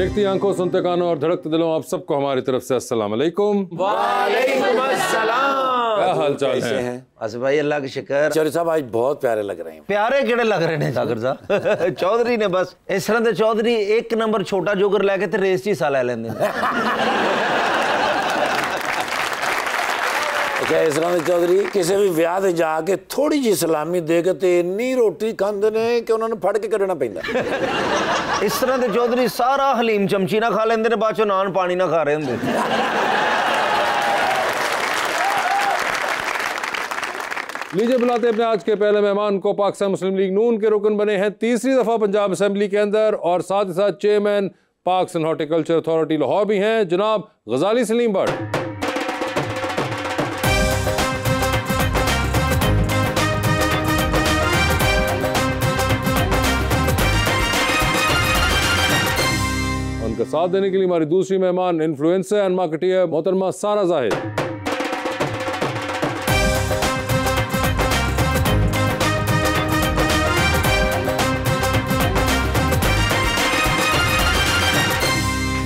देखती आंखों, सुनते कानों और धड़कते दिलों, आप सबको हमारी तरफ से अस्सलाम वालेकुम। वालेकुम अस्सलाम। क्या हाल चाल है? बस भाई अल्लाह की शुक्र। चौधरी साहब आज बहुत प्यारे लग रहे हैं। प्यारे किहड़े लग रहे हैं जाकर साहब? चौधरी ने बस इस तरह के चौधरी एक नंबर छोटा जोकर लैके ते रेस च हिस्सा ले लेंदे ने। अच्छा इस तरह के चौधरी किसी भी विआह ते जाके थोड़ी जी सलामी दे के ते इन्नी रोटी खांदे ने कि उन्होंने फड़ के कढ़ना पैंदा। इस तरह के चौधरी सारा हलीम चमची ना खा लेंदे ने, बाद चो नान पानी ना खा रहे होंदे। लीजिए बुलाते अपने आज के पहले मेहमान को। पाकिस्तान मुस्लिम लीग नून के रुकन बने हैं तीसरी दफा पंजाब असेंबली के अंदर और साथ ही साथ chairman parks and horticulture authority Lahore भी हैं, जनाब गजाली सलीम भट्ट। उनका साथ देने के लिए हमारी दूसरी मेहमान इन्फ्लुएंसर एंड मार्केटियर मोहतरमा Sara Zahid.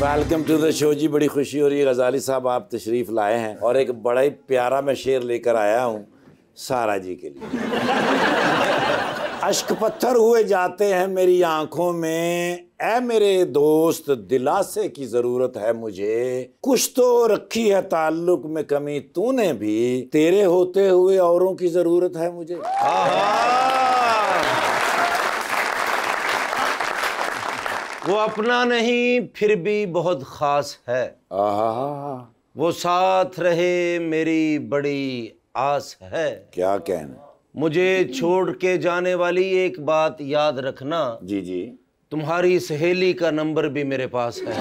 Welcome to the show जी, बड़ी खुशी हो रही है गजाली साहब आप तशरीफ लाए हैं और एक बड़ा ही प्यारा मैं शेर लेकर आया हूँ सारा जी के लिए। अश्क पत्थर हुए जाते हैं मेरी आंखों में, ऐ मेरे दोस्त दिलासे की जरूरत है मुझे, कुछ तो रखी है ताल्लुक में कमी तूने भी, तेरे होते हुए औरों की जरूरत है मुझे। वो अपना नहीं फिर भी बहुत खास है, वो साथ रहे मेरी बड़ी आस है। क्या कहना। मुझे छोड़ के जाने वाली एक बात याद रखना, जी जी, तुम्हारी सहेली का नंबर भी मेरे पास है।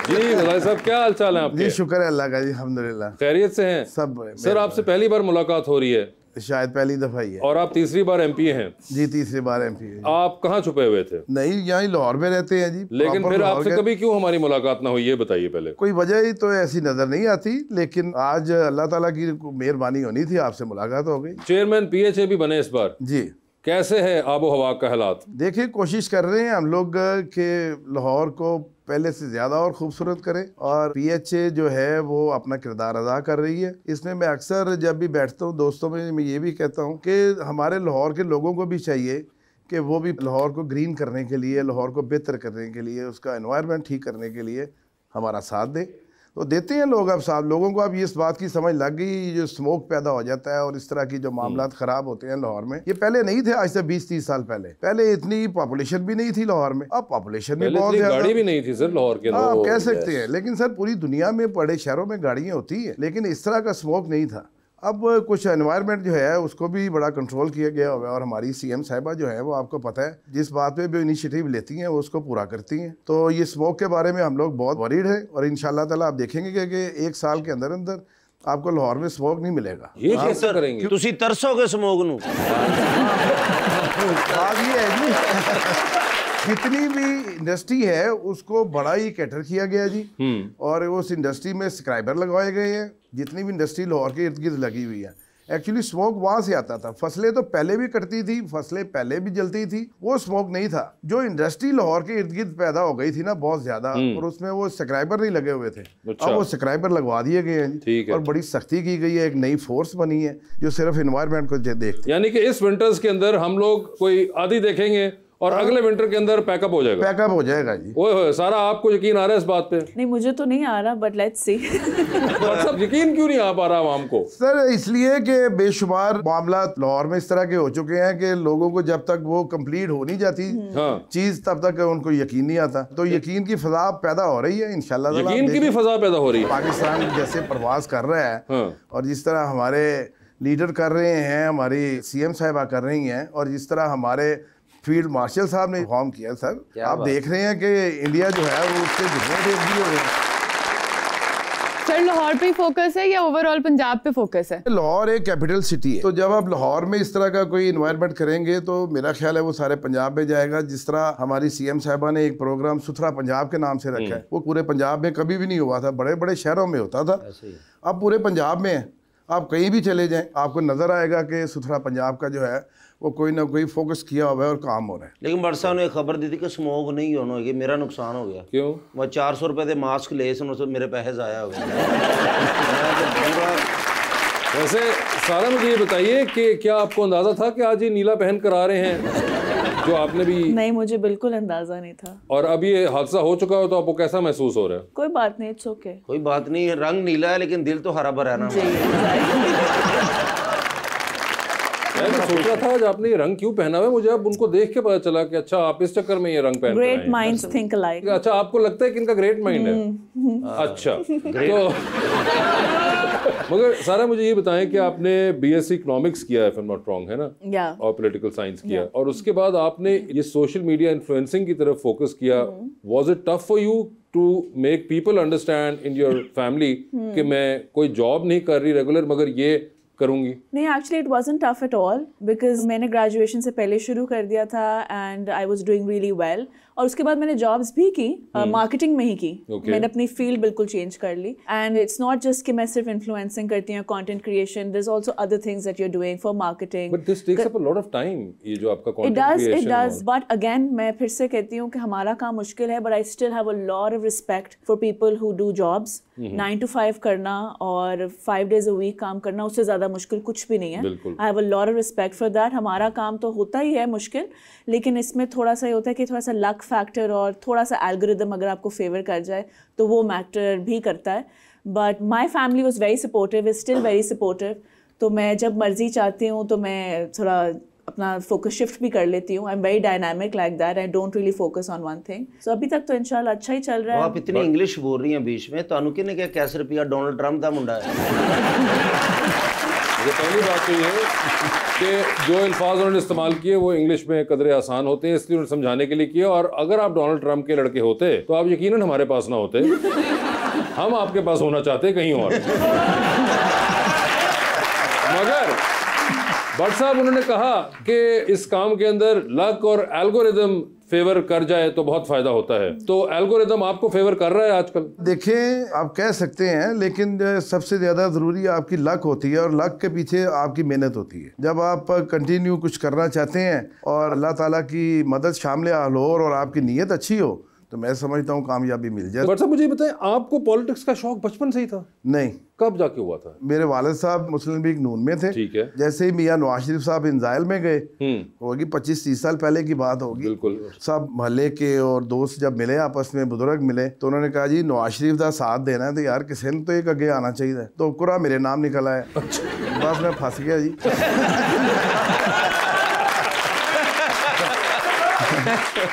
जी गजाली साहब क्या हाल चाल है आपके? जी शुक्र है अल्लाह का जी, अल्हम्दुलिल्लाह खैरियत से हैं? सब सर आपसे पहली बार मुलाकात हो रही है, शायद पहली दफा ही है। और आप तीसरी बार एमपी हैं। जी तीसरी बार एमपी है। आप कहाँ छुपे हुए थे? नहीं यहाँ लाहौर में रहते हैं जी। लेकिन प्रॉपर फिर लाहौर आपसे के। कभी क्यों हमारी मुलाकात ना हुई, ये बताइए पहले। कोई वजह ही तो ऐसी नजर नहीं आती, लेकिन आज अल्लाह ताला की मेहरबानी होनी थी, आपसे मुलाकात हो गई। चेयरमैन पीएचए भी बने इस बार जी कैसे है आबो हवा का हालात? देखिए कोशिश कर रहे हैं हम लोग कि लाहौर को पहले से ज़्यादा और खूबसूरत करें, और पीएचए जो है वो अपना किरदार अदा कर रही है। इसमें मैं अक्सर जब भी बैठता हूँ दोस्तों में मैं ये भी कहता हूँ कि हमारे लाहौर के लोगों को भी चाहिए कि वो भी लाहौर को ग्रीन करने के लिए, लाहौर को बेहतर करने के लिए, उसका एनवायरनमेंट ठीक करने के लिए हमारा साथ दें। तो देते हैं लोग। अब साहब लोगों को अब इस बात की समझ लग गई, जो स्मोक पैदा हो जाता है और इस तरह की जो मामलात ख़राब होते हैं लाहौर में, ये पहले नहीं थे। आज से 20-30 साल पहले इतनी पॉपुलेशन भी नहीं थी लाहौर में, अब पॉपुलेशन भी बहुत गाड़ी भी नहीं थी सर लाहौर के अंदर। आप कह सकते हैं, लेकिन सर पूरी दुनिया में बड़े शहरों में गाड़ियाँ होती हैं, लेकिन इस तरह का स्मोक नहीं था। अब कुछ एनवायरनमेंट जो है उसको भी बड़ा कंट्रोल किया गया हुआ है, और हमारी सीएम साहिबा जो है वो आपको पता है जिस बात पे भी इनिशिएटिव लेती हैं वो उसको पूरा करती हैं। तो ये स्मोक के बारे में हम लोग बहुत वरीड हैं, और इंशाल्लाह ताला आप देखेंगे कि एक साल के अंदर अंदर आपको लाहौर में स्मोक नहीं मिलेगा। ये कैसे करेंगे? तुसी तरसोगे स्मोक नू। बात ये है जी जितनी भी इंडस्ट्री है उसको बड़ा ही कैटर किया गया जी, और उस इंडस्ट्री में सब्सक्राइबर लगवाए गए हैं। जितनी भी इंडस्ट्री लाहौर के इर्द गिर्द लगी हुई है, एक्चुअली स्मोक वहाँ से आता था। फसलें तो पहले भी कटती थी, फसलें पहले भी जलती थी, वो स्मोक नहीं था। जो इंडस्ट्री लाहौर के इर्द गिर्द पैदा हो गई थी ना बहुत ज्यादा, और उसमें वो सब्सक्राइबर नहीं लगे हुए थे। अच्छा। अब वो सब्सक्राइबर लगवा दिए गए हैं जी, और बड़ी सख्ती की गई है। एक नई फोर्स बनी है जो सिर्फ एनवायरनमेंट को देखती है। यानी कि इस विंटर्स के अंदर हम लोग कोई आदि देखेंगे और अगले विंटर के अंदर पैकअप हो जाएगा। पैकअप हो जाएगा जी। ओए होए, सारा आपको यकीन आ रहा है इस बात पे? नहीं मुझे तो नहीं आ रहा, बट लेट्स सी। सब यकीन क्यों नहीं आ पा रहा आवाम को? सर इसलिए कि बेशुमार मामला लाहौर में इस तरह के हो चुके हैं कि लोगों को जब तक वो कंप्लीट हो नहीं जाती चीज तब तक उनको यकीन नहीं आता। तो यकीन की फजा पैदा हो रही है इंशाल्लाह। यकीन की भी फजा पैदा हो रही है। पाकिस्तान जैसे प्रवास कर रहा है और जिस तरह हमारे लीडर कर रहे हैं, हमारी सीएम साहिबा कर रही हैं, और जिस तरह हमारे फील्ड मार्शल साहब ने इन्फॉर्म किया, सर आप देख रहे हैं कि इंडिया जो है वो उसके जितने भी हो रहे हैं। सर लाहौर पे फोकस है या ओवरऑल पंजाब पे फोकस है? लाहौर एक कैपिटल सिटी है, तो जब आप लाहौर में इस तरह का कोई इन्वायरमेंट करेंगे तो मेरा ख्याल है वो सारे पंजाब में जाएगा। जिस तरह हमारी सीएम साहिबा ने एक प्रोग्राम सुथरा पंजाब के नाम से रखा है, वो पूरे पंजाब में कभी भी नहीं हुआ था, बड़े बड़े शहरों में होता था, अब पूरे पंजाब में है। आप कहीं भी चले जाएं आपको नज़र आएगा कि सुथरा पंजाब का जो है वो कोई ना कोई फोकस किया हुआ है और काम हो रहा है। लेकिन बट साहब ने खबर दी थी कि स्मोक नहीं होना होगी, मेरा नुकसान हो गया। क्यों? मैं 400 रुपए के मास्क ले सुनो तो मेरे पैसे ज़ाया हो गए। वैसे सारा मुझे ये बताइए कि क्या आपको अंदाजा था कि आज ये नीला पहन कर आ रहे हैं, जो आपने भी? नहीं, मुझे बिल्कुल अंदाजा नहीं था। और अब ये हादसा हो चुका हो तो आपको कैसा महसूस हो रहा है? कोई बात नहीं, इट्स ओके। कोई बात नहीं है, रंग नीला है लेकिन दिल तो हरा भरा है ना। मैं तो सोच रहा था आज आपने ये रंग क्यों पहना हुआ है, मुझे अब उनको देख के पता चला कि अच्छा आप इस चक्कर में ये रंग पहन ग्रेट माइंड्स थिंक अलाइक। अच्छा आपको लगता है कि इनका ग्रेट माइंड है। अच्छा तो मगर सारा मुझे ये बताएं कि आपने बीएससी इकोनॉमिक्स किया है, if I am not wrong, है ना? या और पॉलिटिकल साइंस किया और उसके बाद आपने ये सोशल मीडिया इन्फ्लुएंसिंग की तरफ फोकस किया। Was it tough for you to make people understand in your family कि मैं कोई जॉब नहीं कर रही रेगुलर मगर ये करूंगी? नहीं, actually it wasn't tough at all because मैंने ग्रेजुएशन से पहले शुरू कर दिया था and I was doing really well. और उसके बाद मैंने जॉब्स भी की, मार्केटिंग में ही की। मैंने अपनी फील्ड बिल्कुल चेंज कर ली एंड इट्स नॉट जस्ट कि मैं सिर्फ इन्फ्लुएंसिंग करती हूँ, content creation, there is also other things that you are doing for marketing. But this takes up a lot of time, ये जो आपका content creation. It does but again मैं फिर से कहती हूँ कि हमारा काम मुश्किल है, but I still have a lot of respect for people who do jobs. 9 to 5 करना और 5 days a week काम करना, उससे ज़्यादा मुश्किल कुछ भी नहीं है। I have a lot of respect for that. हमारा काम तो होता ही है मुश्किल, लेकिन इसमें थोड़ा सा ये होता है कि थोड़ा सा लक फैक्टर और थोड़ा सा एल्गोरिदम अगर आपको फेवर कर जाए तो वो मैटर भी करता है। But my family was very supportive, is still very supportive. तो मैं जब मर्जी चाहती हूँ तो मैं थोड़ा अपना फोकस शिफ्ट भी कर लेती हूँ। I am very dynamic like that, I don't really focus on one thing. So अभी तक तो इंशाल्लाह अच्छा ही चल रहा है। आप इतनी इंग्लिश बोल रही हैं बीच में, तो अनु किने क्या कैसे रुपया डोनाल्ड ट्रंप का मुंडा है। ये पहली बात तो ये है कि जो अल्फाज उन्होंने इस्तेमाल किए वो इंग्लिश में कदरे आसान होते हैं, इसलिए उन्होंने समझाने के लिए किया। और अगर आप डोनाल्ड ट्रंप के लड़के होते तो आप यकीनन हमारे पास ना होते, हम आपके पास होना चाहते कहीं और। मगर भट्ट साहब उन्होंने कहा कि इस काम के अंदर लक और एल्गोरिदम फेवर कर जाए तो बहुत फायदा होता है। तो एल्गोरिदम आपको फेवर कर रहा है आजकल? देखें, आप कह सकते हैं, लेकिन सबसे ज़्यादा ज़रूरी आपकी लक होती है और लक के पीछे आपकी मेहनत होती है। जब आप कंटिन्यू कुछ करना चाहते हैं और अल्लाह ताला की मदद शामिल हाल हो और आपकी नीयत अच्छी हो तो मैं समझता हूँ कामयाबी मिल जाए। भट्ट साहब मुझे बताएं, आपको पॉलिटिक्स का शौक बचपन से ही था? नहीं। कब जाके हुआ था? मेरे वालिद साहब मुस्लिम लीग नून में थे। ठीक है। जैसे ही मियां नवाज शरीफ साहब इंजाइल में गए, होगी 25-30 साल पहले की बात होगी। बिल्कुल। सब मोहल्ले के और दोस्त जब मिले, आपस में बुजुर्ग मिले, तो उन्होंने कहा जी नवाज शरीफ का साथ देना है तो यार किसी ने तो एक अगे आना चाहिए। तो कुरा मेरे नाम निकल आया। बस मैं फंस गया जी।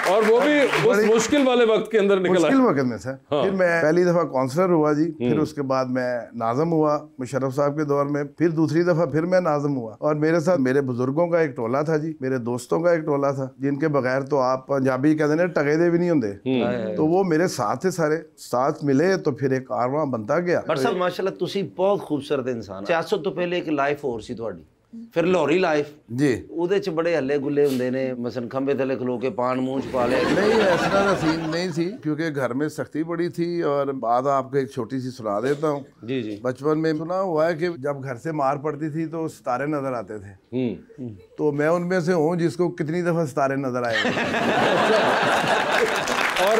और वो भी उस मुश्किल वाले वक्त के अंदर निकला। मुश्किल वक्त में सर। हाँ। फिर मैं पहली दफा काउंसलर हुआ जी, फिर उसके बाद मैं नाज़म हुआ मुशर्रफ साहब के दौर में, फिर दूसरी दफा फिर मैं नाज़म हुआ। और मेरे साथ मेरे बुजुर्गों का एक टोला था जी, मेरे दोस्तों का एक टोला था, जिनके बगैर तो आप पंजाबी कहते हैं टगेदे भी नहीं होंगे। तो वो मेरे साथ थे, सारे साथ मिले तो फिर एक कारवां बनता गया। पर सब माशाल्लाह तुसी बहुत खूबसूरत इंसान। सियासत तो पहले एक लाइफ और सी ਤੁਹਾਡੀ, फिर लाहौरी लाइफ जी, ਉਹਦੇ ਚ बड़े हल्ले गुल्ले ਹੁੰਦੇ ਨੇ, मसन खंबे थले खलो के पान मूंछ पा ले। नहीं, ऐसा सीन नहीं थी क्योंकि घर में सख्ती बड़ी थी। और बात आपको एक छोटी सी सुना देता हूँ। जी जी। बचपन में सुना हुआ है कि जब घर से मार पड़ती थी तो सितारे नजर आते थे, तो मैं उनमें से हूँ जिसको कितनी दफा सितारे नजर आए। और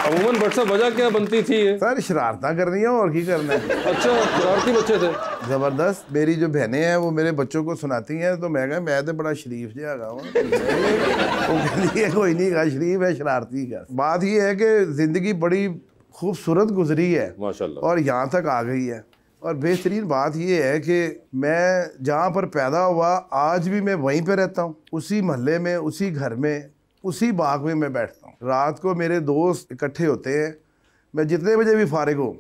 अमूमन भट्ट साहब वजह क्या बनती थी? सर शरारता करनी है और की करना है। अच्छा, शरारती बच्चे थे जबरदस्त। मेरी जो बहनें हैं वो मेरे बच्चों को सुनाती हैं, तो मैं कहा मैं तो बड़ा शरीफ जहा गा हूँ। कोई नहीं गा शरीफ है, शरारती का। बात ये है कि जिंदगी बड़ी खूबसूरत गुजरी है माशाल्लाह, और यहाँ तक आ गई है। और बेहतरीन बात ये है कि मैं जहाँ पर पैदा हुआ आज भी मैं वहीं पर रहता हूँ, उसी मोहल्ले में, उसी घर में, उसी बाग में मैं बैठता हूँ। रात को मेरे दोस्त इकट्ठे होते हैं, मैं जितने बजे भी फारिग हूँ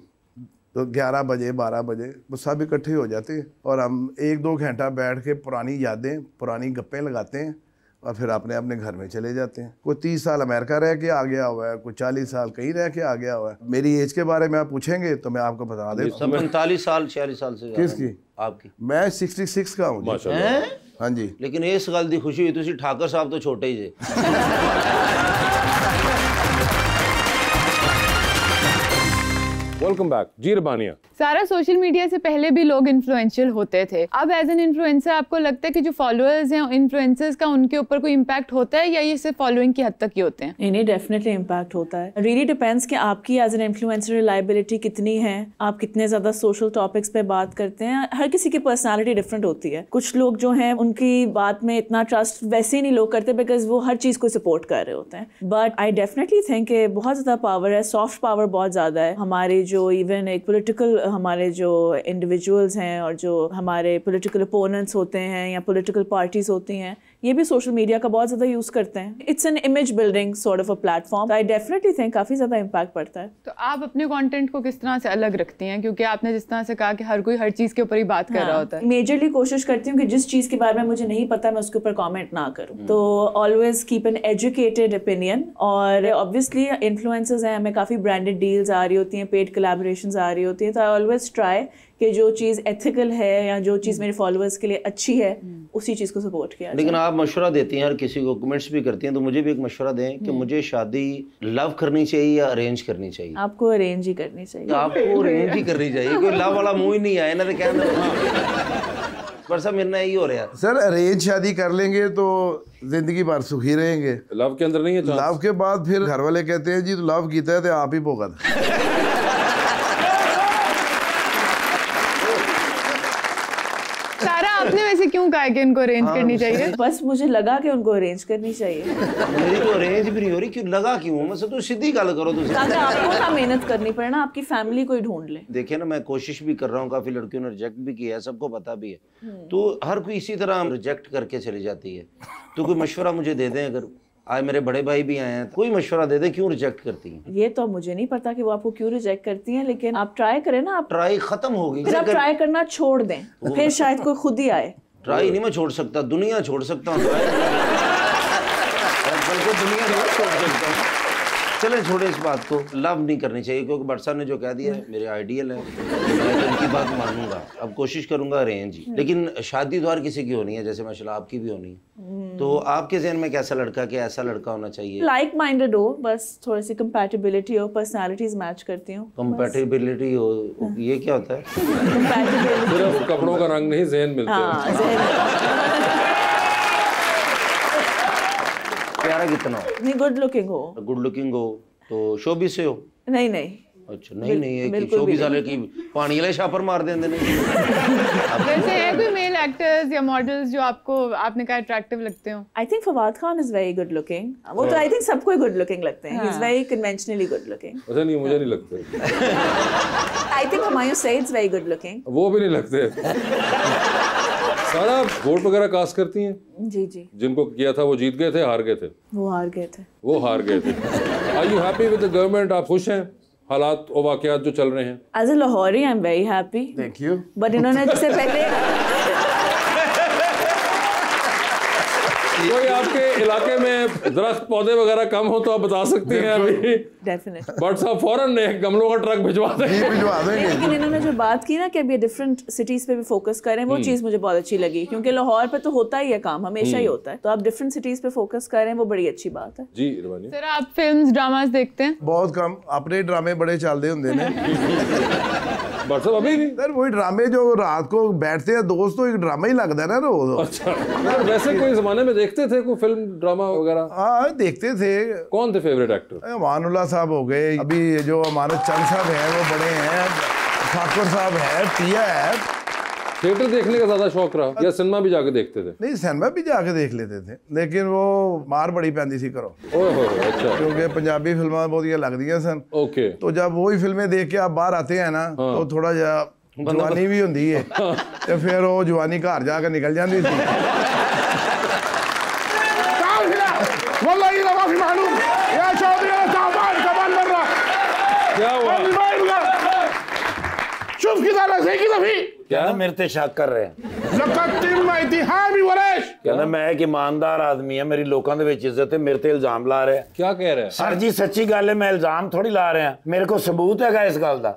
तो 11 बजे 12 बजे वो सब इकट्ठे हो जाते हैं और हम 1-2 घंटा बैठ के पुरानी यादें, पुरानी गप्पें लगाते हैं और फिर अपने अपने घर में चले जाते हैं। कोई 30 साल अमेरिका रह के आ गया हुआ है, कोई 40 साल कहीं रह के आ गया हुआ है। मेरी एज के बारे में आप पूछेंगे तो मैं आपको बता देता हूँ। 45 साल 46 साल से किसकी? आपकी? मैं 66 का हूँ। हाँ जी। लेकिन इस गल की खुशी हुई, तुसी ठाकर साहब तो छोटे ही जे। Welcome back. जी रबानिया। सारा सोशल मीडिया से पहले भी लोग इन्फ्लुएंशियल होते थे, अब एज एन इन्फ्लुएंसर आपको लगता है कि जो फॉलोअर्स हैं इन्फ्लुएंसर्स का उनके ऊपर कोई इम्पैक्ट होता है या ये सिर्फ फॉलोइंग की हद तक ही होते हैं? नहीं, डेफिनेटली इम्पैक्ट होता है। रियली डिपेंड्स कि आपकी एज एन इन्फ्लुएंसर रिलायबिलिटी कितनी है, आप कितने ज्यादा सोशल टॉपिक्स पे बात करते हैं। हर किसी की पर्सनालिटी डिफरेंट होती है। कुछ लोग जो हैं उनकी बात में इतना ट्रस्ट वैसे ही नहीं लोग करते बिकॉज वो हर चीज को सपोर्ट कर रहे होते हैं। बट आई डेफिनेटली थिंक कि बहुत ज्यादा पावर है, सॉफ्ट पावर बहुत ज्यादा है। हमारे जो इवन एक पॉलिटिकल हमारे जो इंडिविजुअल्स हैं और जो हमारे पॉलिटिकल ओपोनेंट्स होते हैं या पॉलिटिकल पार्टीज होती हैं, ये भी सोशल मीडिया का बहुत ज्यादा यूज करते हैं। It's an image building sort of a platform. I definitely think काफी ज्यादा इम्पैक्ट पड़ता है। तो आप अपने कंटेंट को किस तरह से अलग रखती हैं, क्योंकि आपने जिस तरह से कहा कि हर कोई हर चीज के ऊपर ही बात कर रहा होता है? मेजरली कोशिश करती हूँ कि जिस चीज के बारे में मुझे नहीं पता मैं उसके ऊपर कमेंट ना करूँ। तो always keep an educated opinion. और ऑब्वियसली इन्फ्लुएंसर्स हैं, हमें काफी ब्रांडेड डील्स आ रही होती हैं, पेड कोलैबोरेशंस आ रही होती हैं। तो आई ऑलवेज ट्राई कि जो चीज़ एथिकल है या जो चीज़ मेरे फॉलोअर्स के लिए अच्छी है उसी चीज़ को सपोर्ट किया। लेकिन आप मशवरा देती हैं, हर किसी को कमेंट्स भी करती हैं, तो मुझे भी एक मशवरा दें कि मुझे शादी लव करनी चाहिए या अरेंज करनी चाहिए? आपको अरेंज ही करनी चाहिए। आपको अरेंज ही करनी चाहिए, कोई लव वाला मुंह ही नहीं आया ना, तो कहना पर सब मेरा यही हो रहा है। सर अरेंज शादी कर लेंगे तो जिंदगी भर सुखी रहेंगे। लव के अंदर नहीं है? लव के बाद फिर घर वाले कहते हैं जी तो लव कीता है तो आप ही भुगत। सारा आपने वैसे क्यों कहा कि इनको अरेंज करनी चाहिए? बस मुझे लगा कि उनको अरेंज करनी चाहिए। मेरी तो अरेंज भी नहीं हो रही, क्यों लगा क्यों? मैं तो सीधी गल करो तुम, ताकि आपको ना मेहनत करनी पड़े ना, आपकी फैमिली को ही ढूंढ ले। देखिए ना, मैं कोशिश भी कर रहा हूँ, काफी लड़कियों ने रिजेक्ट भी किया है, सबको पता भी है। तो हर कोई इसी तरह रिजेक्ट करके चली जाती है। तो कोई मशवरा मुझे दे दें, अगर आज मेरे बड़े भाई भी आए हैं, कोई मशवरा दे दें क्यों रिजेक्ट करती हैं? ये तो मुझे नहीं पता कि वो आपको क्यों रिजेक्ट करती हैं, लेकिन आप ट्राई करें ना। आप ट्राई खत्म हो गई, फिर आप ट्राई करना छोड़ दें, फिर शायद कोई खुद ही आए। ट्राई नहीं मैं छोड़ सकता, दुनिया छोड़ सकता हूँ, बल्कि दुनिया नहीं छोड़ सकता हूँ। चलें छोड़े इस बात को, लव नहीं करनी चाहिए, क्योंकि भट्ट साहब ने जो कह दिया है मेरे आइडियल है, मैं तो उनकी बात मानूंगा। अब कोशिश करूंगा अरेंज ही, लेकिन शादी तो हर किसी की होनी है, जैसे माशाल्लाह आपकी भी होनी है। तो आपके ज़हन में कैसा लड़का, कि ऐसा लड़का होना चाहिए? लाइक माइंडेड हो, बस थोड़ी सी कंपैटिबिलिटी हो, पर्सनालिटीज मैच करती हो। कंपैटिबिलिटी हो, ये क्या होता है? कंपैटिबिलिटी सिर्फ कपड़ों का रंग नहीं, ज़हन मिलते हैं। प्यारा कितना हो? नहीं, गुड लुकिंग हो। गुड लुकिंग हो तो शोबीज से हो? नहीं नहीं, अच्छा नहीं नहीं, है कि शोबीज वाले की पानी वाले छापर मार देंगे नहीं। वैसे है कोई मेल एक्टर्स या मॉडल्स जो आपको आपने कहा अट्रैक्टिव लगते हो? I think Fawad Khan is very good looking. वो तो आई थिंक सबको ही गुड लुकिंग लगते हैं। He is very conventionally good looking. अच्छा नहीं, मुझे नहीं लगते। I think Humayun Saeed is very good looking. वो भी नहीं लगते। सारा वोट वगैरह कास्ट करती हैं? जी जी। जिनको किया था वो जीत गए थे, हार गए थे? वो हार गए थे। वो हार गए थे। Are you happy with the government? आप खुश हैं हालात और वाकयात जो चल रहे हैं? As a Lahori I am very happy. Thank you. But इन्होंने जैसे पहले कोई आपके इलाके में दरख्त पौधे वगैरह कम हो तो आप बता सकती हैं अभी। डेफिनेटली बट साहब फौरन एक गमलों का ट्रक भिजवा देंगे। भिजवा देंगे। लेकिन इन्होंने जो बात की ना कि अभी डिफरेंट सिटीज पे भी फोकस करें, वो चीज मुझे बहुत अच्छी लगी, क्योंकि लाहौर पे तो होता ही है काम, हमेशा ही होता है, तो आप डिफरेंट सिटीज पे फोकस करें, वो बड़ी अच्छी बात है। जी रवानी सर आप फिल्म्स ड्रामास देखते हैं? बहुत कम, अपने ड्रामे बड़े चलते होंगे ने। बट साहब अभी नहीं। सर वही ड्रामे जो रात को बैठते हैं दोस्त, तो एक ड्रामा ही लगता है ना रोज। अच्छा वैसे कोई जमाने में देखते थे कोई फिल्म ड्रामा वगैरह? हाँ देखते थे। कौन थे फेवरेट एक्टर? मानुल्लाह साहब हो गए, अभी जो हमारे चंद साहब हैं वो बड़े हैं, ठाकुर साहब है, पिया है। थिएटर देखने का ज्यादा शौक रहा या सिनेमा भी जाके देखते थे? नहीं सिनेमा भी जाके देख लेते थे, लेकिन वो मार बड़ी पैंदी सी करो। ओए हो अच्छा। क्योंकि पंजाबी फिल्में बहुत लगदियां सन। ओके। तो जब वही फिल्में देख के आप बाहर आते हैं ना, तो थोड़ा जा जवानी भी होंदी है, तो फिर वो जवानी घर जाके निकल जाती थी। क्या हुआ? क्या मेरे पे शक कर रहे हैं? क्या ਕਹਿੰਦਾ ਮੈਂ ਇੱਕ ਇਮਾਨਦਾਰ ਆਦਮੀ ਆ, ਮੇਰੀ ਲੋਕਾਂ ਦੇ ਵਿੱਚ ਇੱਜ਼ਤ ਹੈ, ਮੇਰੇ ਤੇ ਇਲਜ਼ਾਮ ਲਾ ਰਿਹਾ। क्या कह रहे हैं? सर जी सच्ची गल है, मैं इल्जाम थोड़ी ला रहा, मेरे को सबूत है इस गल दा।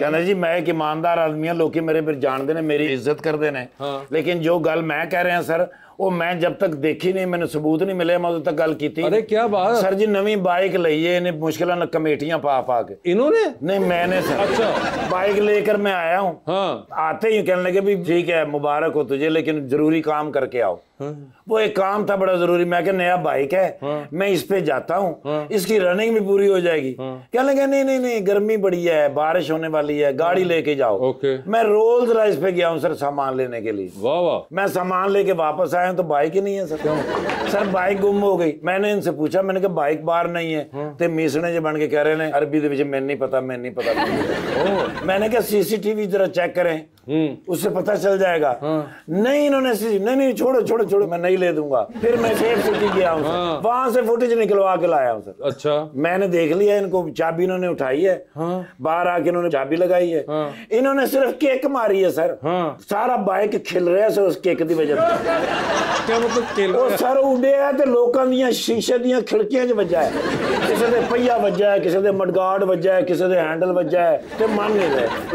कहना जी मैं एक ईमानदार आदमी हाँ, लोग मेरे फिर जानते ने, मेरी इज्जत करते ने। लेकिन जो गल मैं कह रहा सर, वो मैं जब तक देखी नहीं, मैंने सबूत नहीं मिले, मैं उदों तक गल की। अरे क्या बात सर जी, नवी बाइक लई है इन्हें, मुश्किल कमेटियां पा पा के। इन्होंने? नहीं मैंने सर। अच्छा। बाइक लेकर मैं आया हूँ। हाँ। आते ही कहने लगे भी ठीक है मुबारक हो तुझे, लेकिन जरूरी काम करके आओ। वो एक काम था बड़ा जरूरी, मैं क्या नया बाइक है, मैं इस पे जाता हूँ, इसकी रनिंग भी पूरी हो जाएगी। कहने लगे नहीं नहीं नहीं, गर्मी बड़ी है, बारिश होने वाली है, गाड़ी लेके जाओ। ओके। मैं रोल्स रॉयस पे गया हूँ सर सामान लेने के लिए। वाह वाह। मैं सामान लेके वापस आया तो बाइक ही नहीं है सर। सर बाइक गुम हो गई। मैंने इनसे पूछा, मैंने कहा बाइक बाहर नहीं है, तो मीसने जो बन के कह रहे हैं अरबी दे विच मैं नहीं पता, मैं नहीं पता। मैंने कहा सीसीटीवी जरा चेक करें, उससे पता चल जाएगा। नहीं इन्होंने नहीं छोड़ो छोड़ो छोड़ो, मैं नहीं ले दूंगा। फिर मैं सेफ सिटी गया हूँ, वहां से फुटेज निकलवा के लाया हूँ सर। अच्छा। मैंने देख लिया, इनको चाबी इन्होंने उठाई है, बाहर आके इन्होंने चाबी लगाई है, इन्होंने सिर्फ किक मारी है सर। सारा बाइक खिल रहा है सर उस किक की वजह से। क्या मतलब खेल? वो सर उड़े है तो लोगों दी शीशे दी खिड़कियां च वजा है, किसी दे पहिया वजा है, किसी दे मडगार्ड वजा है, किसी दे हैंडल वजा है, ते मान नहीं रहे।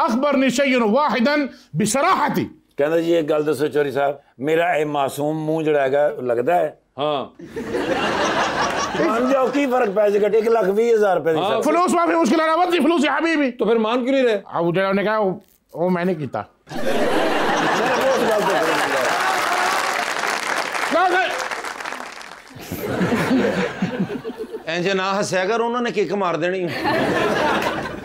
अखबरनी शय्यन वाहिदन बिसराहती। कहंदा जी एक गल दसो चौधरी साहब, मेरा ये मासूम मुंह जड़ा हैगा लगदा है? हाँ। मान जाओ की फर्क पै जाएगा, 1,20,000 रुपए दी सर। फलूस माफी मुश्किल है, वदी फलूस या हबीबी। तो फिर मान क्यों नहीं रहे? अब जरा ने कहा वो मैंने कीता। इंज ना हस्या कर, उन्होंने किक मार देनी।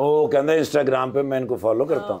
वो कहंदा इंस्टाग्राम पे मैं इनको फॉलो करता हूँ।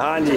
हाँ जी।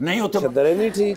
नहीं उत्थे सदरे नहीं ठीक।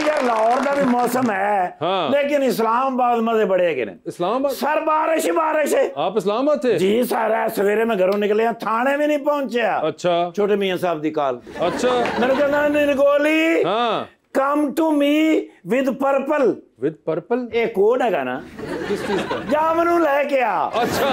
यार लाहौर का भी मौसम है, लेकिन इस्लामाबाद मजे बड़े है। इस्लामाबाद? सर बारिश ही बारिश है। आप इस्लामाबाद थे? जी सर, सवेरे में घरों निकले हैं, थाने में नहीं पहुंचे। अच्छा। छोटे मियां साहब दी कॉल। अच्छा। मेरे कहना निर्गोली हाँ। Come to me with purple. With purple? एक कोड है ना, किस चीज का? जामनू लेके आ। अच्छा।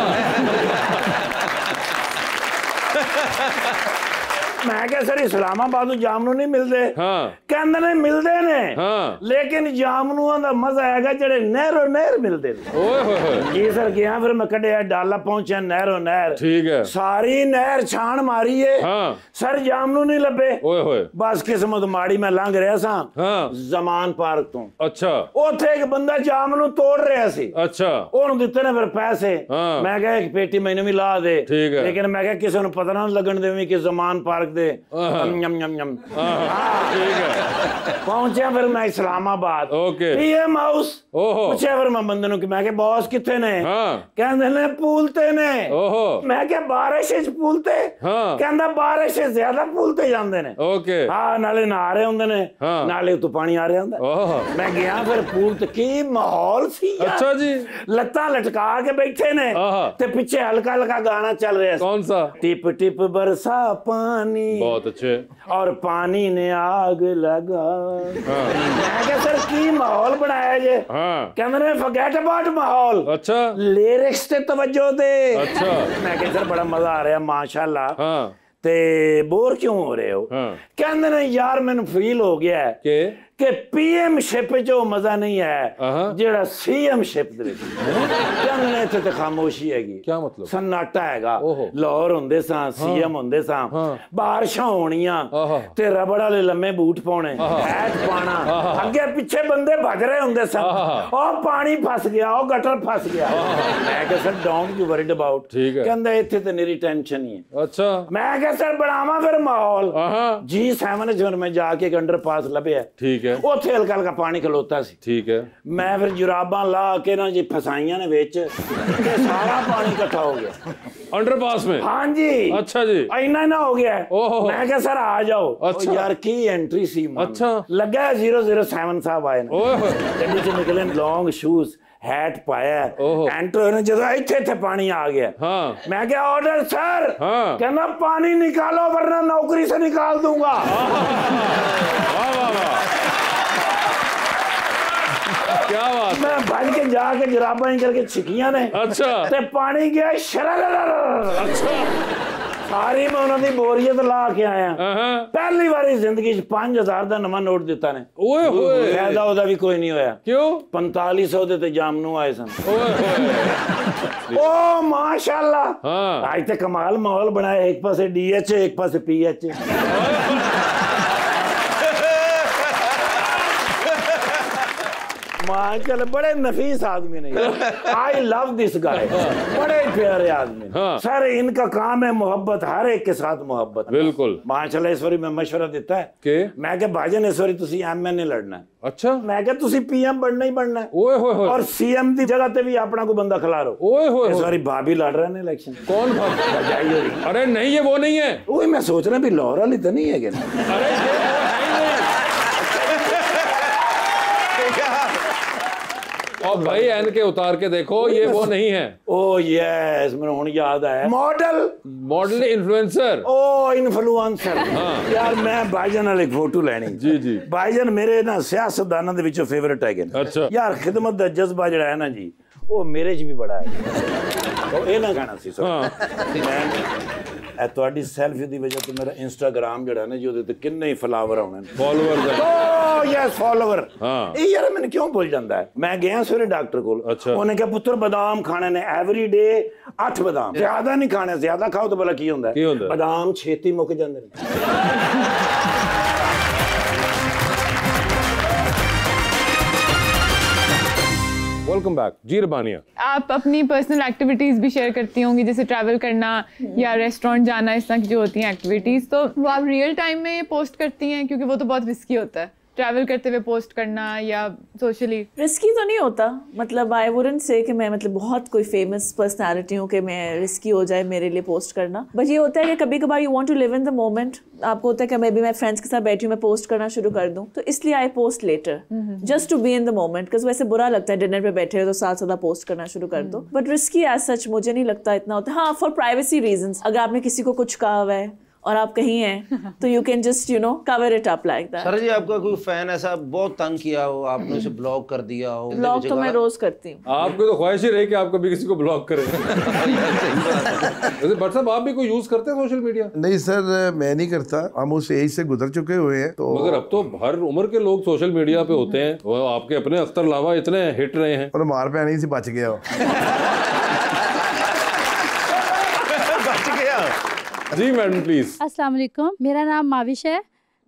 मैं क्या सर इस्लामाबाद जामनू नहीं मिलते? हाँ। कहंदे ने मिलते ने। हाँ। लेकिन जामनुआं दा मजा आएगा जेड़े नहरों नहर मिलते ने। ओए होए होए। जी सर गया, फिर मैं कढ़िया डाला पहुंचा नहरों नहर। ठीक है। सारी नहर छान मारी है। हाँ। सर जामनू नहीं लभे। ओए होए। बस किस्मत माड़ी, मैं लंघ रहा सा हाँ। जमान पार्क तो। अच्छा। उथे एक बंदा जामनू तोड़ रहा सी। अच्छा। ਉਹਨੂੰ ਦਿੱਤੇ ਨੇ ਫਿਰ ਪੈਸੇ। हाँ। मैं कहा एक पेटी मैंने भी ला दे। ठीक है। लेकिन मैं कहा किसी ने पता ना लगन दे कि जमान पार्क दे। हाँ। यम यम यम। ठीक है। पहुंचा फिर मैं इस्लामाबाद। ओके। PM house. ओहो। पूछा फिर मैं बंदे नु कि मैं कहा बॉस किथे ने? हाँ। कहंदे ने पूलते ने। ओहो। मैं क्या बारिश च पूलते? हाँ। कहंदा बारिश च ज्यादा पूलते जांदे ने। ओके। हाँ नाले नहा रहे होंदे ने। हाँ। नाले तो पानी आ रहा होंदा। ओहो। मैं गया फिर पूल ते की माहौल सी यार। अच्छा जी। लत्तां लटका के बैठे ने आहा। ते पीछे हल्का हल्का गाना चल रहा है। कौन सा? टिप टिप बरसा पानी बहुत अच्छे। और पानी ने आग लगा। मैं क्या सर की माहौल बनाया जे? हाँ। कहंदे ने फॉरगेट अबाउट माहौल। अच्छा। लिरिक्स ते तवज्जो दे। अच्छा। मैं क्या सर बड़ा मजा आ रहा माशाल्लाह। हाँ। ते बोर क्यों हो रहे हो? हाँ। कहंदे ने यार मैंने फील हो गया है के कि पीएमशिप जो मजा नहीं है जेड़ा सीएमशिप दे विच कहंदे इत्थे ते खामोशी हैगी। क्या मतलब? सन्नाटा हैगा। लाहौर हुंदे सां सीएम हुंदे सां बारिशां होणियां ते रबड़ वाले लम्मे बूट पाने हैट पाना अगे पीछे बंदे भज रहे हुंदे सन और पानी फस गया और गटर फस गया। मैं कहा sir don't you worried about कहंदा इत्थे ते मेरी टेंशन ही है। अच्छा मैं कहा सर बनावा फिर माहौल G7 जो मैं जाके एक अंडरपास लभया ठीक है उत्थे हल्का हल्का पानी खलोता सी ठीक है मैं फिर जुराबां ला के ना जी फसाइयां ने विच ते सारा पानी इकट्ठा हो गया अंडरपास में। हाँ जी अच्छा जी इन्ना ना हो गया मैं कहा सर आ जाओ। अच्छा यार की एंट्री सी अच्छा लगा 007 साहब आए ना गड्डी से निकले लॉन्ग शूज हैट पाया एंटर होने जब इत्थे पानी आ गया मैं क्या ऑर्डर सर कहना पानी निकालो वरना नौकरी से निकाल दूंगा। क्या बात मैं भज के जाके जुराबां करके छिकियां ने अच्छा ते पानी गया अच्छा सारी मैं उन्होंने बोरियत ला के आया पहली बार जिंदगी 5000 का नवा नोट दिता ने फायदा ओदा भी कोई नहीं होया। क्यों 4500 दे ते जामनू आए सन। ओ माशाल्लाह आज ते कमाल माहौल बनाया एक पासे DH एक पासे PH माशाल्लाह बड़े नफीस आदमी ने आई लव दिस गाय बड़े प्यारे आदमी सर इनका काम है मोहब्बत हर एक के साथ मोहब्बत बिल्कुल माशाल्लाह। इस बारी मैं मशवरा देता है कि मैं क्या भाजन इस बारी तुसी MNA लड़ना है। अच्छा मैं क्या तुसी PM बनना ही बनना है और CM दी जगह ते भी अपना को बंदा खिलारो। इस बारी भाभी लड़ रहे हैं इलेक्शन। कौन भाभी? अरे नहीं ये वो नहीं है वही मैं सोच रहा भी लाहौर वाली तो नहीं है। और भाई एन के उतार के देखो ये वो नहीं है। ओ यस मेरे हुन याद आया मॉडल इन्फ्लुएंसर ओ इन्फ्लुएंसर यार मैं भाईजान वाली फोटो लेनी जी जी भाईजान मेरे ना सियासतदानां दे विचों फेवरेट है। अच्छा यार खिदमत दा जज्बा जड़ा है ना जी वो मेरे च भी बड़ा है तो ये ना गाना सी मैं ਤੁਹਾਡੀ ਸੈਲਫੀ ਦੀ ਵਜ੍ਹਾ ਤੋਂ ਮੇਰਾ ਇੰਸਟਾਗ੍ਰਾਮ ਜਿਹੜਾ ਨਾ ਜੀ ਉਹਦੇ ਤੇ ਕਿੰਨੇ ਹੀ ਫਲਾਵਰ ਆਉਣੇ ਨੇ ਫਾਲੋਅਰਸ ਓ ਯੈਸ ਫਾਲੋਅਰ ਇਹ ਯਾਰ ਮੈਨੂੰ ਕਿਉਂ ਭੁੱਲ ਜਾਂਦਾ ਹੈ। ਮੈਂ ਗਿਆ ਸਵੇਰੇ ਡਾਕਟਰ ਕੋਲ ਉਹਨੇ ਕਿਹਾ ਪੁੱਤਰ ਬਦਾਮ ਖਾਣੇ ਨੇ ਐਵਰੀ ਡੇ 8 ਬਦਾਮ ਜ਼ਿਆਦਾ ਨਹੀਂ ਖਾਣੇ ਜ਼ਿਆਦਾ ਖਾਓ ਤਾਂ ਭਲਾ ਕੀ ਹੁੰਦਾ ਬਦਾਮ ਛੇਤੀ ਮੁੱਕ ਜਾਂਦੇ ਨੇ। वेलकम बैक जी रबानिया। आप अपनी पर्सनल एक्टिविटीज़ भी शेयर करती होंगी जैसे ट्रैवल करना या रेस्टोरेंट जाना इस तरह की जो होती हैं एक्टिविटीज़ तो वो आप रियल टाइम में पोस्ट करती हैं क्योंकि वो तो बहुत रिस्की होता है ट्रैवल करते हुए पोस्ट करना या सोशली। रिस्की तो नहीं होता मतलब आई वुडंट से कि मैं मतलब बहुत कोई फेमस पर्सनालिटी हूँ कि मैं रिस्की हो जाए मेरे लिए पोस्ट करना बट ये होता है कि कभी कभार you want to live in the moment. आपको होता है कि मैं फ्रेंड्स के साथ बैठी हूँ मैं पोस्ट करना शुरू कर दूँ तो इसलिए I post later just to be in the moment because वैसे बुरा लगता है डिनर पे बैठे हो तो साथ साथ पोस्ट करना शुरू कर दो बट रिस्की एज सच मुझे नहीं लगता इतना होता है। हाँ फॉर प्राइवेसी रीजंस अगर आपने किसी को कुछ कहा हुआ है और आप कहीं हैं तो you can just you know cover it up like that. Sir जी आपका कोई फैन ऐसा बहुत तंग किया हो आपने उसे ब्लॉक कर दिया हो? ब्लॉक तो मैं रोज करती हूँ। आपको तो ख्वाहिश ही रही कि आप कभी किसी को ब्लॉक करें। वैसे भट्ट साहब आप भी कोई यूज करते हैं सोशल मीडिया? नहीं सर मैं नहीं करता हम उस एज से गुजर चुके हुए हैं तो मगर अब तो हर उम्र के लोग सोशल मीडिया पे होते हैं वो आपके अपने अख्तर लावा इतने हिट रहे हैं और मार पे आने से बच गया हो। जी मैडम प्लीज। अस्सलाम वालेकुम मेरा नाम माविश है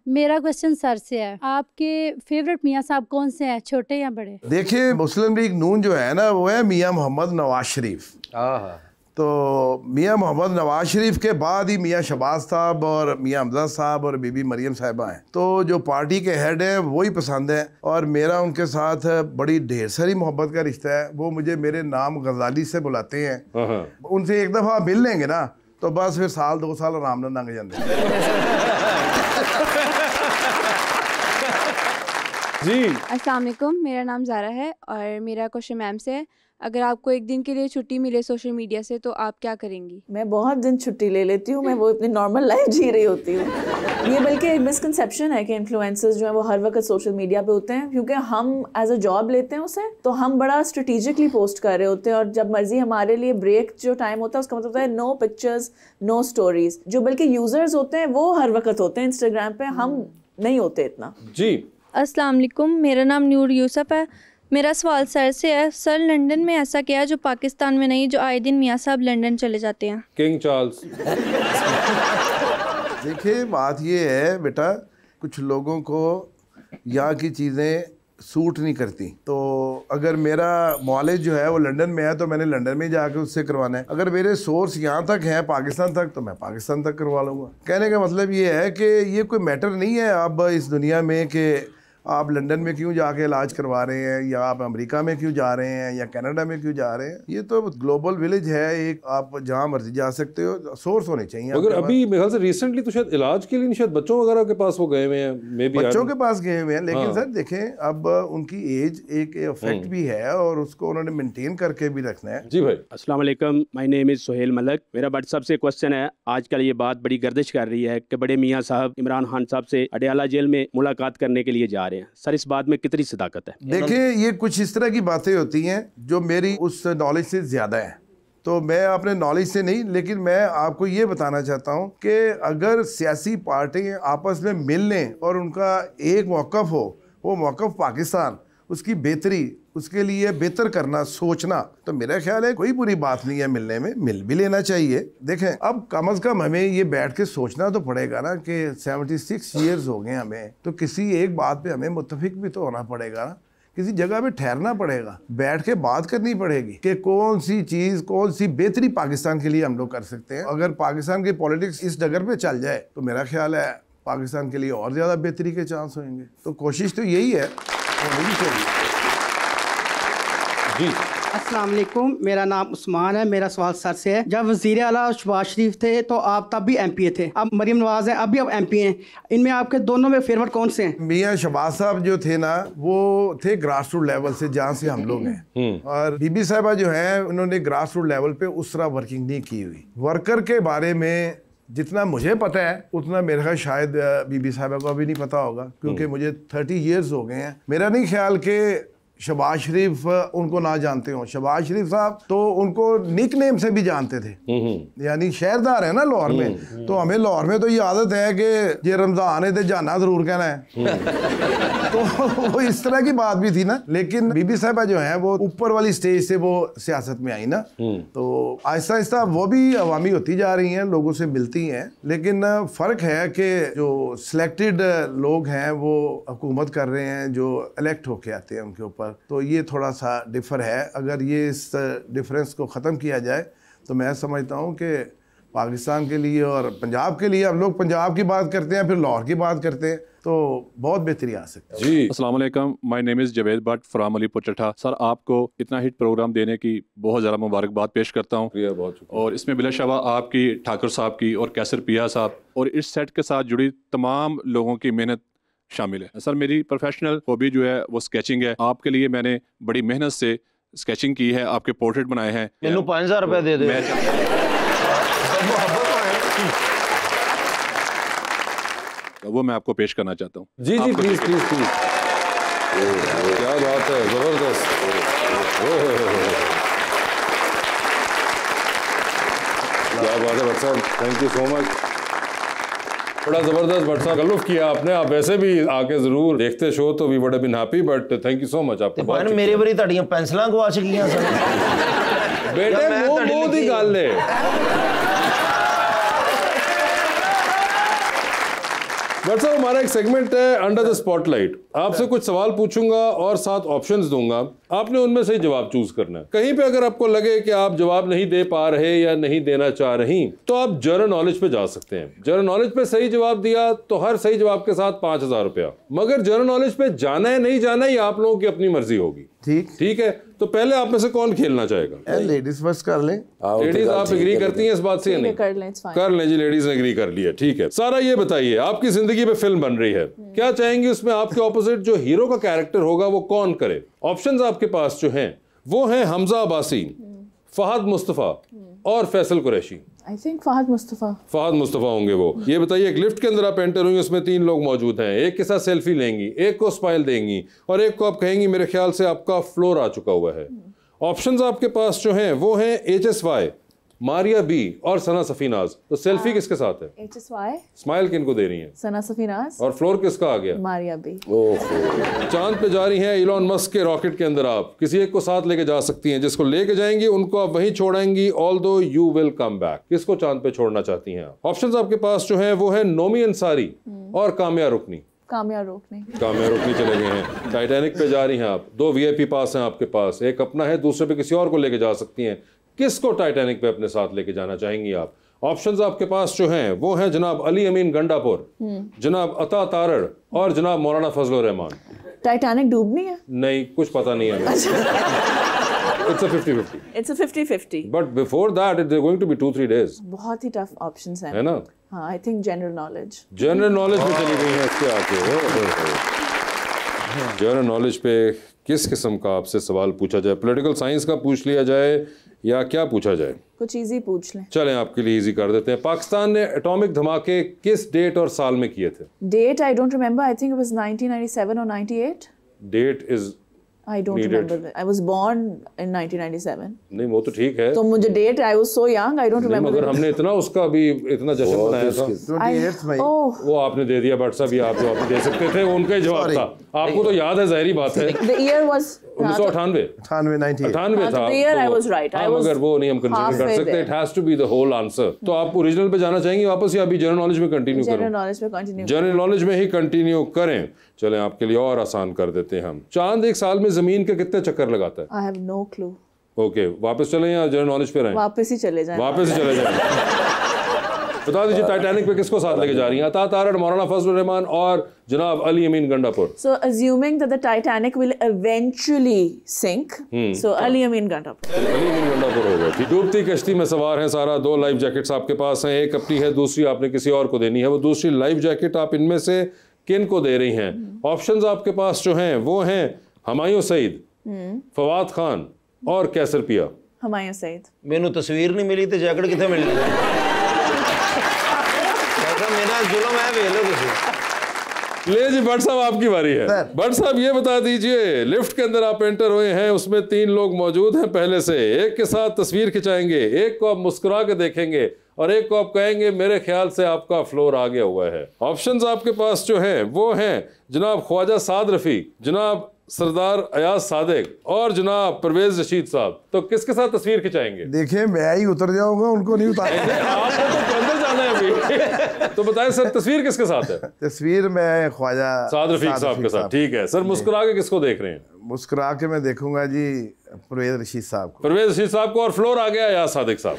मेरा क्वेश्चन सर से है आपके फेवरेट मियाँ साहब कौन से हैं छोटे या बड़े? देखिए मुस्लिम लीग नून जो है ना वो है मियाँ मोहम्मद नवाज शरीफ। तो मियाँ मोहम्मद नवाज शरीफ के बाद ही मियाँ शहबाज साहब और मियाँ हमजा साहब और बीबी मरियम साहिबा हैं तो जो पार्टी के हेड हैं वही पसंद है और मेरा उनके साथ बड़ी ढेर सारी मोहब्बत का रिश्ता है। वो मुझे मेरे नाम गजाली से बुलाते हैं उनसे एक दफ़ा मिल लेंगे ना तो बस फिर साल 2 साल आराम नाल लंघ जाते जी। अस्सलाम वालेकुम मेरा नाम ज़ारा है और मेरा क्वेश्चन मैम से है अगर आपको एक दिन के लिए छुट्टी मिले सोशल मीडिया से तो आप क्या करेंगी? मैं बहुत दिन छुट्टी ले लेती हूँ मैं वो अपनी नॉर्मल लाइफ जी रही होती हूँ। ये बल्कि एक मिसकंसेप्शन है कि इन्फ्लुएंसर्स जो है वो हर वक्त सोशल मीडिया पे होते हैं क्योंकि हम एज अ जॉब लेते हैं उसे तो हम बड़ा स्ट्रेटेजिकली पोस्ट कर रहे होते हैं और जब मर्जी हमारे लिए ब्रेक जो टाइम होता है उसका मतलब होता है नो पिक्चर्स नो स्टोरीज। जो बल्कि यूजर्स होते हैं वो हर वक्त होते हैं इंस्टाग्राम पे हम नहीं होते इतना। जी अस्सलाम वालेकुम, मेरा नाम नूर यूसुफ है। मेरा सवाल सर से है, सर लंदन में ऐसा क्या है जो पाकिस्तान में नहीं, जो आए दिन मियाँ साहब लंदन चले जाते हैं? King Charles. देखिए बात ये है बेटा, कुछ लोगों को यहाँ की चीज़ें सूट नहीं करती, तो अगर मेरा मॉलेज जो है वो लंदन में है तो मैंने लंदन में जाकर उससे करवाना है। अगर मेरे सोर्स यहाँ तक हैं पाकिस्तान तक तो मैं पाकिस्तान तक करवा लूँगा। कहने का मतलब ये है कि ये कोई मैटर नहीं है अब इस दुनिया में कि आप लंदन में क्यों जाके इलाज करवा रहे हैं, या आप अमेरिका में क्यों जा रहे हैं, या कनाडा में क्यों जा रहे हैं। ये तो ग्लोबल विलेज है एक, आप जहाँ मर्जी जा सकते हो, सोर्स होने चाहिए। अगर अभी मेरे ख्याल से रिसेंटली तो शायद इलाज के लिए शायद बच्चों वगैरह के पास वो गए हुए हैं, मे बी बच्चों के पास गए हुए हैं, लेकिन सर देखें अब उनकी एज एक इफेक्ट भी है और उसको उन्होंने मेंटेन करके भी रखना है। जी भाई। अस्सलाम वालेकुम, my name is Sohail Malak. मेरा व्हाट्सएप से क्वेश्चन है, आजकल ये बात बड़ी गर्दिश कर रही है कि बड़े मियाँ साहब इमरान खान साहब से अडयाला जेल में मुलाकात करने के लिए जा रहे हैं। सर इस बात में कितनी सदाकत है? देखिए ये कुछ इस तरह की बातें होती हैं जो मेरी उस नॉलेज से ज़्यादा है, तो मैं अपने नॉलेज से नहीं, लेकिन मैं आपको ये बताना चाहता हूँ कि अगर सियासी पार्टियाँ आपस में मिल लें और उनका एक मौक़िफ़ हो, वो मौक़िफ़ पाकिस्तान, उसकी बेहतरी, उसके लिए बेहतर करना, सोचना, तो मेरा ख्याल है कोई बुरी बात नहीं है मिलने में, मिल भी लेना चाहिए। देखें अब कम से कम हमें ये बैठ के सोचना तो पड़ेगा ना कि 76 ईयर्स हो गए हमें, तो किसी एक बात पे हमें मुत्तफिक भी तो होना पड़ेगा ना, किसी जगह पे ठहरना पड़ेगा, बैठ के बात करनी पड़ेगी कि कौन सी चीज़, कौन सी बेहतरी पाकिस्तान के लिए हम लोग कर सकते हैं। अगर पाकिस्तान की पॉलिटिक्स इस डगर पे चल जाए तो मेरा ख्याल है पाकिस्तान के लिए और ज़्यादा बेहतरी के चांस होंगे। तो कोशिश तो यही है, होनी भी चाहिए। जी अस्सलाम वालेकुम, मेरा नाम उस्मान है। मेरा सवाल सर से है, जब वज़ीर आला शहबाज शरीफ थे तो आप तब भी MP थे, अब मरीम नवाज हैं, अभी आप MP हैं, इनमें आपके दोनों में फेवरेट कौन से हैं? मियाँ शहबाज साहब जो थे ना, वो थे ग्रास रूट लेवल से, जहाँ से हम लोग हैं, और बीबी साहिबा जो हैं उन्होंने ग्रास रूट लेवल पे उस तरह वर्किंग नहीं की हुई। वर्कर के बारे में जितना मुझे पता है उतना मेरे ख्याल शायद बीबी साहिबा को अभी नहीं पता होगा, क्योंकि मुझे 30 ईयर्स हो गए हैं। मेरा नहीं ख्याल कि शहबाज शरीफ उनको ना जानते हो। शहबाज शरीफ साहब तो उनको निक नेम से भी जानते थे, यानी शहरदार है ना लाहौर में, तो हमें लाहौर में तो ये आदत है कि ये रमजान है तो जाना जरूर कहना है। तो वो इस तरह की बात भी थी ना, लेकिन बीबी साहिबा जो है वो ऊपर वाली स्टेज से वो सियासत में आई ना, तो आहिस्ता आहिस्ता वो भी अवामी होती जा रही हैं, लोगों से मिलती हैं, लेकिन फ़र्क है कि जो सिलेक्टेड लोग हैं वो हुकूमत कर रहे हैं, जो इलेक्ट होके आते हैं उनके ऊपर, तो ये थोड़ा सा डिफर है। अगर ये इस डिफरेंस को ख़त्म किया जाए तो मैं समझता हूँ कि पाकिस्तान के लिए और पंजाब के लिए, हम लोग पंजाब की बात करते हैं फिर लाहौर की बात करते हैं, तो बहुत बेहतरी आ सकती है। जी अस्सलाम वालेकुम, my name is Javed Bhatt from Alipur चट्टा। सर आपको इतना हिट प्रोग्राम देने की बहुत ज़्यादा मुबारकबाद पेश करता हूँ, और इसमें बिलाशुबा आपकी, ठाकुर साहब की और कैसर पिया साहब और इस सेट के साथ जुड़ी तमाम लोगों की मेहनत शामिल है। सर मेरी प्रोफेशनल हॉबी जो है वो स्केचिंग है। आपके लिए मैंने बड़ी मेहनत से स्केचिंग की है, आपके पोर्ट्रेट बनाए हैं। मैनू 5000 रुपए दे दे। वो मैं आपको पेश करना चाहता हूँ। जी जी प्लीज प्लीज प्लीज। क्या बात है, जबरदस्त। क्या बात है भट्ट साहब, थैंक यू सो मच। बड़ा जबरदस्त भट्ट साहब, गलुफ किया आपने। आप वैसे भी आके जरूर देखते शो तो we would have been happy, but thank you so much. आपको भाई मेरे बड़ी ਤੁਹਾਡੀਆਂ ਪੈਨਸਲਾਂ ਗਵਾਚ ਗਈਆਂ ਸਨ बेटे वो दी गल है। भट्ट साहब हमारा एक सेगमेंट है अंडर द स्पॉटलाइट। आपसे कुछ सवाल पूछूंगा और 7 ऑप्शंस दूंगा, आपने उनमें से जवाब चूज करना है। कहीं पे अगर आपको लगे कि आप जवाब नहीं दे पा रहे या नहीं देना चाह रही तो आप जनरल नॉलेज पे जा सकते हैं। जनरल नॉलेज पे सही जवाब दिया तो हर सही जवाब के साथ 5000 रुपया। मगर जनरल नॉलेज पे जाना है नहीं जाना, ये आप लोगों की अपनी मर्जी होगी। ठीक है, तो पहले आप में से कौन खेलना चाहेगा? लेडीज फर्स्ट कर लें। लेडीज आप एग्री करती हैं इस बात से? नहीं कर लें जी, लेडीज ने एग्री कर लिया। ठीक है सारा, ये बताइए आपकी जिंदगी पे फिल्म बन रही है, क्या चाहेंगी उसमें आपके ऑपोजिट जो हीरो का कैरेक्टर होगा वो कौन करे? ऑप्शंस आपके पास जो हैं वो हैं हमजा अब्बासी, फहद मुस्तफ़ा और फैसल कुरैशी। आई थिंक फहद मुस्तफ़ा होंगे वो। ये बताइए एक लिफ्ट के अंदर आप एंटर हुई, उसमें 3 लोग मौजूद हैं, एक के साथ सेल्फी लेंगी, एक को स्माइल देंगी और एक को आप कहेंगी मेरे ख्याल से आपका फ्लोर आ चुका हुआ है। ऑप्शंस आपके पास जो हैं वो हैं HSY, मारिया बी और सना सफीनाज, तो सेल्फी किसके साथ है? HSY स्माइल किनको दे रही है? सना सफीनाज। और फ्लोर किसका आ गया? मारिया बी। चांद पे जा रही हैं इलॉन मस्क के रॉकेट के अंदर, आप किसी एक को साथ लेके जा सकती हैं, जिसको लेके जाएंगी उनको आप वहीं छोड़ेंगी, although you will come back. किसको चांद पे छोड़ना चाहती हैं आप? ऑप्शंस आपके पास जो हैं वो है नोमी अंसारी और काम्या रुकनी। काम्या रुकनी। काम्या रुकनी चले गए हैं। टाइटैनिक पे जा रही हैं आप, 2 VIP पास हैं आपके पास, एक अपना है, दूसरे पे किसी और को लेके जा सकती हैं। किसको टाइटैनिक पे अपने साथ लेके जाना चाहेंगी आप? ऑप्शंस आपके पास जो हैं वो हैं जनाब अली अमीन गंडापुर, जनाब अता तारड़ और जनाब मौलाना फजलुर रहमान। टाइटैनिक डूबनी है? नहीं, कुछ पता नहीं है। It's a 50-50. It's a 50-50. But before that, it's going to be 2-3 days. बहुत ही टफ ऑप्शंस हैं, है ना? हाँ, I think general knowledge. General knowledge में चली गई है इसके आके। जनरल नॉलेज पे किस किस्म का आपसे सवाल पूछा जाए? पॉलिटिकल साइंस का पूछ लिया जाए या क्या पूछा जाए? कुछ इजी पूछ लें। चलें, आपके लिए इजी कर देते हैं। पाकिस्तान ने एटॉमिक धमाके किस डेट और साल में किए थे? That I don't remember, I think it was 1997 और 98। That is I don't remember. I was born in 1997. नहीं, वो तो ठीक है। तो मुझे date, I was so young, I don't remember. मगर हमने इतना उसका भी इतना जश्न मनाया था। 28 मई। Oh. वो आपने दे दिया, बट सब ये आप जो दे सकते थे उनका ही जवाब था। आपको तो याद है, जाहिर बात है। The year was 1998 था। The year I was right. I was मगर वो नहीं हम कंसीडर कर सकते। It has to be the whole answer. तो आप ओरिजिनल पे जाना चाहेंगे वापस या अभी जनरल नॉलेज में कंटिन्यू करें? जनरल नॉलेज में कंटिन्यू। जनरल नॉलेज में ही कंटिन्यू करें। चलें, आपके लिए और आसान कर देते हैं हम। चांद एक साल में जमीन के कितने चक्कर लगाता है? I have no clue. Okay, वापस चलें या जनरल नॉलेज पे रहें? वापस ही चले जाएं। वापस ही चले जाएं। बता दीजिए टाइटैनिक पे किसको साथ लेके जा रही हैं? अता तारड़, मौलाना फजलुर रहमान और जनाब अली अमीन Gandapur. So assuming that the Titanic will eventually sink, so Ali Amin Gandapur. Ali अमीन गंडापुर हो गए। डूबती कश्ती में सवार हैं सारा। 2 लाइफ जैकेट्स आपके पास हैं, एक अपनी है, दूसरी आपने किसी और को देनी है। वो दूसरी लाइफ जैकेट आप इनमें से किन को दे रही हैं? ऑप्शंस आपके पास जो हैं वो हैं हुमायूं सईद, फवाद खान और कैसर पिया। हुमायूं सईद। मैनू तस्वीर नहीं मिली तो जैकेट कितने मिलनी है? मेरा जुल्म है, वे लो किसी। ले जी भट्ट साहब, आपकी बारी है। भट्ट साहब ये बता दीजिए, लिफ्ट के अंदर आप एंटर हुए हैं, उसमें 3 लोग मौजूद हैं पहले से। एक के साथ तस्वीर खिंचाएंगे, एक को आप मुस्कुरा के देखेंगे और एक को आप कहेंगे मेरे ख्याल से आपका फ्लोर आ गया हुआ है। ऑप्शंस आपके पास जो हैं वो हैं जनाब ख्वाजा साद रफीक, जनाब सरदार अयाज सादिक और जनाब परवेज रशीद साहब। तो किसके साथ तस्वीर खिंचाएंगे? देखिए, मैं ही उतर जाऊंगा, उनको नहीं उतारूंगा। आपको तो अंदर जाना है अभी। तो बताएं सर, तस्वीर किसके साथ है? तस्वीर में ख्वाजा साद रफीक साहब के साथ। ठीक है सर, मुस्कुरा के किसको देख रहे हैं? मुस्कुरा के मैं देखूंगा जी परवेज रशीद साहब को। परवेज रशीद साहब को, और फ्लोर आ गया अयाज सादिक साहब।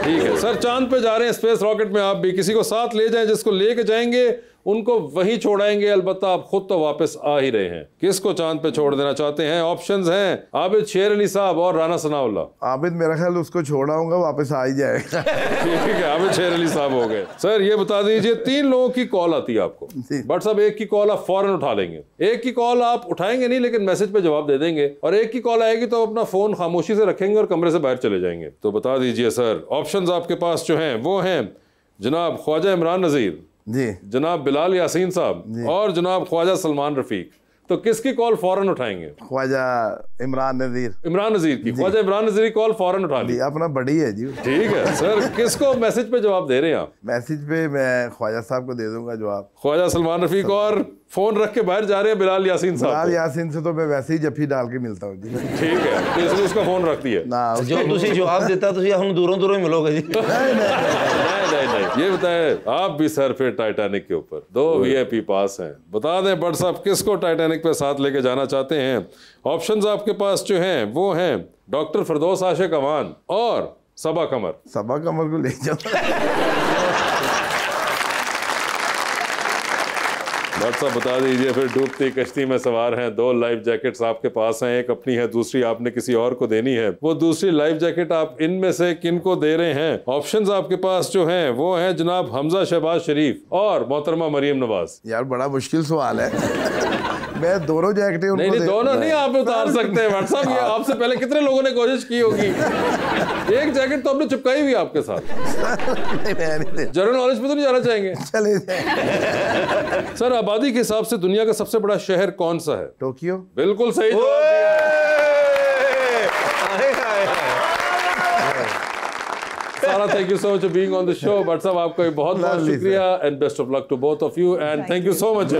ठीक है सर, चांद पे जा रहे हैं स्पेस रॉकेट में, आप भी किसी को साथ ले जाएं, जिसको लेके जाएंगे उनको वही छोड़ाएंगे, अलबत्ता आप खुद तो वापस आ ही रहे हैं। किसको चांद पे छोड़ देना चाहते हैं? ऑप्शंस हैं आबिद शेर अली साहब और राना सनाउल्लाह। आबिद मेरा ख्याल उसको छोड़ाऊंगा, वापस आ ही जाएगा। ठीक है, आबिद शेर अली साहब हो गए। सर ये बता दीजिए, 3 लोगों की कॉल आती है आपको, बट साहब एक की कॉल आप फौरन उठा लेंगे, एक की कॉल आप उठाएंगे नहीं लेकिन मैसेज पे जवाब दे देंगे, और एक की कॉल आएगी तो अपना फोन खामोशी से रखेंगे और कमरे से बाहर चले जाएंगे। तो बता दीजिए सर, ऑप्शंस आपके पास जो हैं वो हैं जनाब ख्वाजा इमरान नजीर जी, जनाब बिलाल यासीन साहब और जनाब ख्वाजा सलमान रफीक। तो किसकी कॉल फौरन उठाएंगे? ख्वाजा इमरान नजीर। इमरान नजीर की, ख्वाजा इमरान नजीर की कॉल फौरन उठा ली। अपना बड़ी है जी। ठीक है सर, किसको मैसेज पे जवाब दे रहे हैं आप? मैसेज पे मैं ख्वाजा साहब को दे दूंगा जवाब। ख्वाजा सलमान रफीक, और फोन रख के बाहर जा रहे हैं बिलाल यासीन साहब। बिलाल यासीन से तो मैं वैसे ही जफ्फी डाल के मिलता हूँ जी। ठीक है, तो इसलिए उसका फोन रख दिया ना। जो तुसी जवाब देता तुसी हम दूरों दूरों ही मिलोगे जी। नहीं। ये बताएं आप भी सर फिर टाइटैनिक के ऊपर 2 VIP पास हैं। बता दें बट साहब, किसको टाइटैनिक पे साथ लेके जाना चाहते हैं? ऑप्शंस आपके पास जो हैं वो हैं डॉक्टर फिरदौस आशिक अवान और सबा कमर। सबा कमर को ले जाओ। बट साहब बता दीजिए फिर, डूबती कश्ती में सवार हैं, 2 लाइफ जैकेट्स आपके पास हैं, एक अपनी है, दूसरी आपने किसी और को देनी है। वो दूसरी लाइफ जैकेट आप इनमें से किन को दे रहे हैं? ऑप्शंस आपके पास जो हैं वो हैं जनाब हमजा शहबाज शरीफ और मोहतरमा मरियम नवाज। यार बड़ा मुश्किल सवाल है। मैं दोनों जैकेटें उनको नहीं, दोनों नहीं आप उतार सकते हैं व्हाट्सएप। ये आपसे पहले कितने लोगों ने कोशिश की होगी। एक जैकेट तो आपने चिपकाई हुई आपके साथ। जनरल नॉलेज पे तो नहीं जाना चाहेंगे? चले सर, आबादी के हिसाब से दुनिया का सबसे बड़ा शहर कौन सा है? टोक्यो। बिल्कुल सही जवाब। Sara, thank you so much for being on the show. But साहब आपका बहुत बहुत Lovely, शुक्रिया and best of luck to both of you and thank you so much.